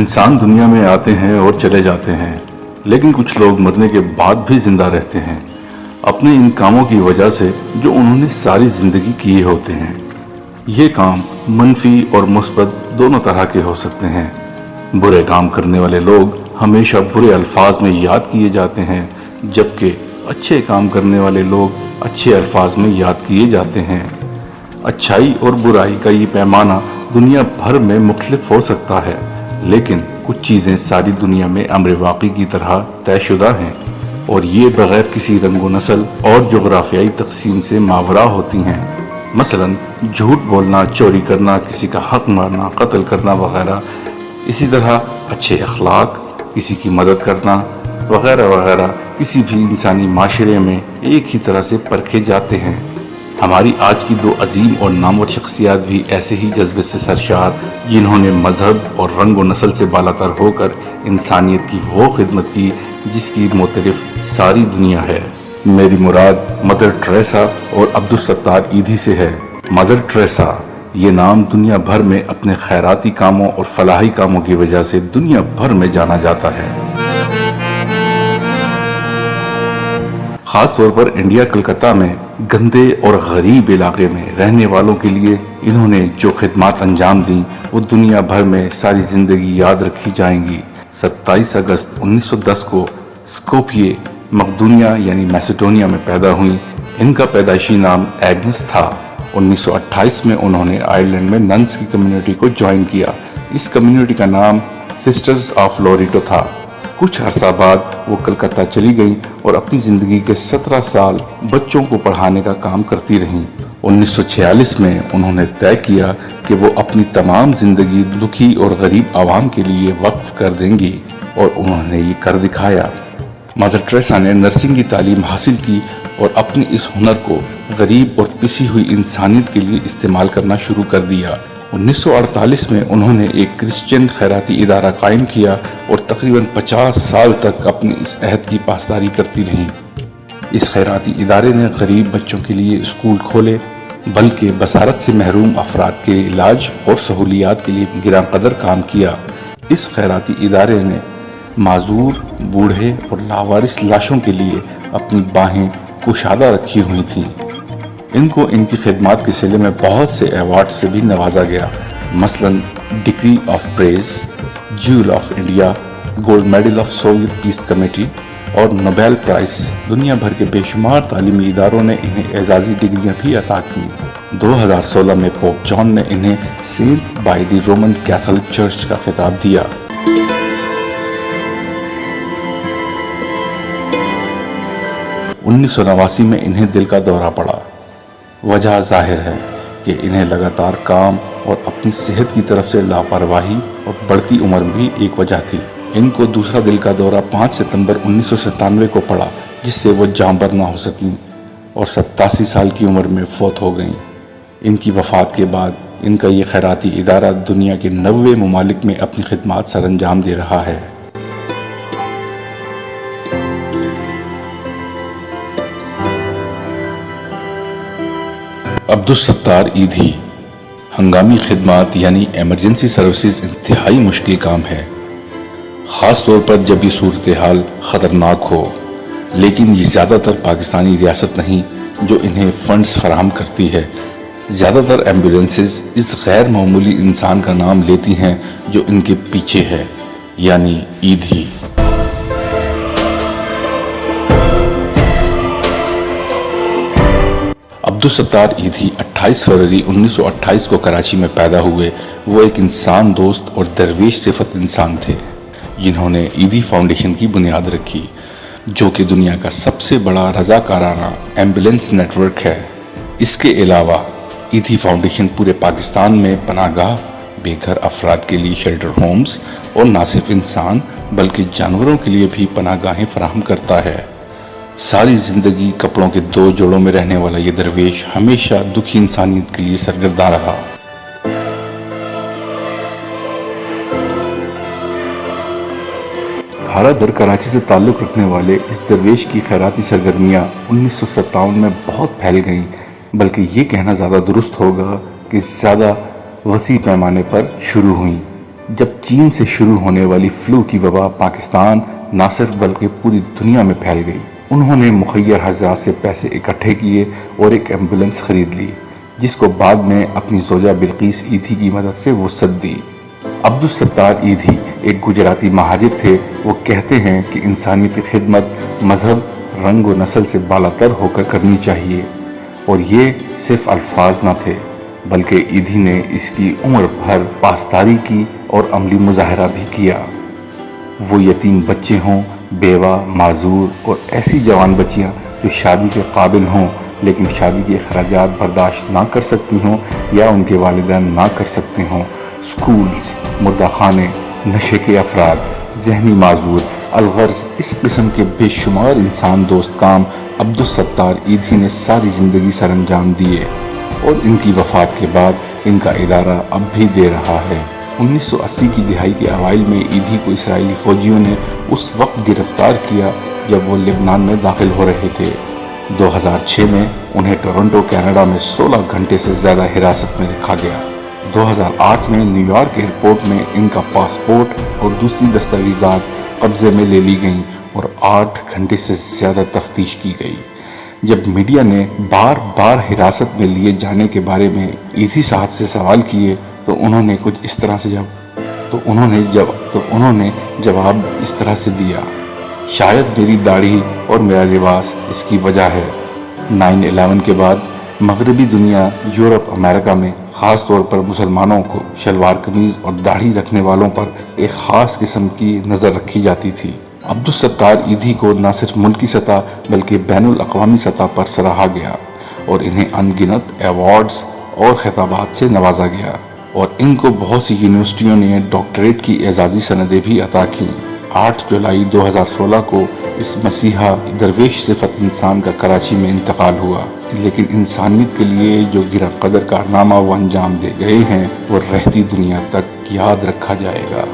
انسان دنیا میں آتے ہیں اور چلے جاتے ہیں، لیکن کچھ لوگ مرنے کے بعد بھی زندہ رہتے ہیں اپنے ان کاموں کی وجہ سے جو انہوں نے ساری زندگی کیے ہوتے ہیں۔ یہ کام منفی اور مثبت دونوں طرح کے ہو سکتے ہیں۔ برے کام کرنے والے لوگ ہمیشہ برے الفاظ میں یاد کیے جاتے ہیں، جبکہ اچھے کام کرنے والے لوگ اچھے الفاظ میں یاد کیے جاتے ہیں۔ اچھائی اور برائی کا یہ پیمانہ دنیا بھر میں مختلف ہو سکتا ہے، لیکن کچھ چیزیں ساری دنیا میں امر واقعی کی طرح طے شدہ ہیں اور یہ بغیر کسی رنگ و نسل اور جغرافیائی تقسیم سے ماورا ہوتی ہیں۔ مثلا جھوٹ بولنا، چوری کرنا، کسی کا حق مارنا، قتل کرنا وغیرہ۔ اسی طرح اچھے اخلاق، کسی کی مدد کرنا وغیرہ وغیرہ کسی بھی انسانی معاشرے میں ایک ہی طرح سے پرکھے جاتے ہیں۔ ہماری آج کی دو عظیم اور نامور شخصیات بھی ایسے ہی جذبے سے سرشار، جنہوں نے مذہب اور رنگ و نسل سے بالاتر ہو کر انسانیت کی وہ خدمت کی جس کی معترف ساری دنیا ہے۔ میری مراد مدر ٹریسا اور عبدالستار ایدھی سے ہے۔ مدر ٹریسا یہ نام دنیا بھر میں اپنے خیراتی کاموں اور فلاحی کاموں کی وجہ سے دنیا بھر میں جانا جاتا ہے۔ خاص طور پر انڈیا کلکتہ میں گندے اور غریب علاقے میں رہنے والوں کے لیے انہوں نے جو خدمات انجام دیں وہ دنیا بھر میں ساری زندگی یاد رکھی جائیں گی۔ 27 اگست 1910 کو اسکوپیے مقدونیہ یعنی میسیڈونیا میں پیدا ہوئیں۔ ان کا پیدائشی نام ایگنس تھا۔ 1928 میں انہوں نے آئرلینڈ میں ننس کی کمیونٹی کو جوائن کیا۔ اس کمیونٹی کا نام سسٹرز آف لوریٹو تھا۔ کچھ عرصہ بعد وہ کلکتہ چلی گئیں اور اپنی زندگی کے 17 سال بچوں کو پڑھانے کا کام کرتی رہیں۔ 1946 میں انہوں نے طے کیا کہ وہ اپنی تمام زندگی دکھی اور غریب عوام کے لیے وقف کر دیں گی، اور انہوں نے یہ کر دکھایا۔ مدر ٹریسا نے نرسنگ کی تعلیم حاصل کی اور اپنے اس ہنر کو غریب اور پسی ہوئی انسانیت کے لیے استعمال کرنا شروع کر دیا۔ 1948 میں انہوں نے ایک کرسچین خیراتی ادارہ قائم کیا اور تقریباً 50 سال تک اپنی اس عہد کی پاسداری کرتی رہیں۔ اس خیراتی ادارے نے غریب بچوں کے لیے اسکول کھولے، بلکہ بصارت سے محروم افراد کے علاج اور سہولیات کے لیے گراں قدر کام کیا۔ اس خیراتی ادارے نے معذور، بوڑھے اور لاوارث لاشوں کے لیے اپنی باہیں کشادہ رکھی ہوئی تھیں۔ ان کو ان کی خدمات کے صلے میں بہت سے ایوارڈ سے بھی نوازا گیا، مثلا ڈگری آف پریز، jewel of India, gold medal of Soviet peace committee اور نوبیل پرائز۔ دنیا بھر کے بے شمار تعلیمی اداروں نے انہیں اعزازی ڈگریاں بھی عطا کی۔ 2016 میں پوپ جان نے انہیں sent by the Roman Catholic church کا خطاب دیا۔ 1989 میں انہیں دل کا دورہ پڑا۔ وجہ ظاہر ہے کہ انہیں لگاتار کام اور اپنی صحت کی طرف سے لاپرواہی اور بڑھتی عمر بھی ایک وجہ تھی۔ ان کو دوسرا دل کا دورہ 5 ستمبر 1997 کو پڑا، جس سے وہ جانبر نہ ہو سکیں اور 87 سال کی عمر میں فوت ہو گئیں۔ ان کی وفات کے بعد ان کا یہ خیراتی ادارہ دنیا کے 90 ممالک میں اپنی خدمات سر انجام دے رہا ہے۔ عبدالستار ایدھی۔ ہنگامی خدمات یعنی ایمرجنسی سروسز انتہائی مشکل کام ہے، خاص طور پر جب یہ صورتحال خطرناک ہو، لیکن یہ زیادہ تر پاکستانی ریاست نہیں جو انہیں فنڈز فراہم کرتی ہے۔ زیادہ تر ایمبولینسز اس غیر معمولی انسان کا نام لیتی ہیں جو ان کے پیچھے ہے، یعنی ایدھی۔ عبدالستار ایدھی 28 فروری 1928 کو کراچی میں پیدا ہوئے۔ وہ ایک انسان دوست اور درویش صفت انسان تھے، جنہوں نے ایدھی فاؤنڈیشن کی بنیاد رکھی، جو کہ دنیا کا سب سے بڑا رضاکارانہ ایمبولینس نیٹ ورک ہے۔ اس کے علاوہ ایدھی فاؤنڈیشن پورے پاکستان میں پناہ گاہ، بے گھر افراد کے لیے شیلٹر ہومز اور نہ صرف انسان بلکہ جانوروں کے لیے بھی پناہ گاہیں فراہم کرتا ہے۔ ساری زندگی کپڑوں کے 2 جوڑوں میں رہنے والا یہ درویش ہمیشہ دکھی انسانیت کے لیے سرگرداں رہا۔ کھارا در کراچی سے تعلق رکھنے والے اس درویش کی خیراتی سرگرمیاں 1957 میں بہت پھیل گئیں، بلکہ یہ کہنا زیادہ درست ہوگا کہ زیادہ وسیع پیمانے پر شروع ہوئیں۔ جب چین سے شروع ہونے والی فلو کی وبا پاکستان نہ صرف بلکہ پوری دنیا میں پھیل گئی، انہوں نے مخیر حضرات سے پیسے اکٹھے کیے اور ایک ایمبولینس خرید لی، جس کو بعد میں اپنی زوجہ بلقیس ایدھی کی مدد سے وسعت دی۔ عبدالستار ایدھی ایک گجراتی مہاجر تھے۔ وہ کہتے ہیں کہ انسانیت کی خدمت مذہب، رنگ و نسل سے بالاتر ہو کر کرنی چاہیے، اور یہ صرف الفاظ نہ تھے بلکہ ایدھی نے اس کی عمر بھر پاسداری کی اور عملی مظاہرہ بھی کیا۔ وہ یتیم بچے ہوں، بیوہ، معذور اور ایسی جوان بچیاں جو شادی کے قابل ہوں لیکن شادی کے اخراجات برداشت نہ کر سکتی ہوں یا ان کے والدین نہ کر سکتے ہوں، سکولز، مردہ خانے، نشے کے افراد، ذہنی معذور، الغرض اس قسم کے بے شمار انسان دوست کام عبدالستار ایدھی نے ساری زندگی سر انجام دیے، اور ان کی وفات کے بعد ان کا ادارہ اب بھی دے رہا ہے۔ 1980 کی دہائی کے اوائل میں ایدھی کو اسرائیلی فوجیوں نے اس وقت گرفتار کیا جب وہ لبنان میں داخل ہو رہے تھے۔ 2006 میں انہیں ٹورنٹو کینیڈا میں 16 گھنٹے سے زیادہ حراست میں رکھا گیا۔ 2008 میں نیو یارک ایئرپورٹ میں ان کا پاسپورٹ اور دوسری دستاویزات قبضے میں لے لی گئیں اور 8 گھنٹے سے زیادہ تفتیش کی گئی۔ جب میڈیا نے بار بار حراست میں لیے جانے کے بارے میں ایدھی صاحب سے سوال کیے تو انہوں نے کچھ اس طرح سے جواب اس طرح سے دیا: شاید میری داڑھی اور میرا لباس اس کی وجہ ہے۔ 9/11 کے بعد مغربی دنیا، یورپ، امریکہ میں خاص طور پر مسلمانوں کو شلوار قمیض اور داڑھی رکھنے والوں پر ایک خاص قسم کی نظر رکھی جاتی تھی۔ عبدالستار ایدھی کو نہ صرف ملکی سطح بلکہ بین الاقوامی سطح پر سراہا گیا اور انہیں ان گنت ایوارڈز اور خطابات سے نوازا گیا، اور ان کو بہت سی یونیورسٹیوں نے ڈاکٹریٹ کی اعزازی سندیں بھی عطا کیں۔ 8 جولائی 2016 کو اس مسیحا درویش صفت انسان کا کراچی میں انتقال ہوا، لیکن انسانیت کے لیے جو گراں قدر کارنامہ وہ انجام دے گئے ہیں وہ رہتی دنیا تک یاد رکھا جائے گا۔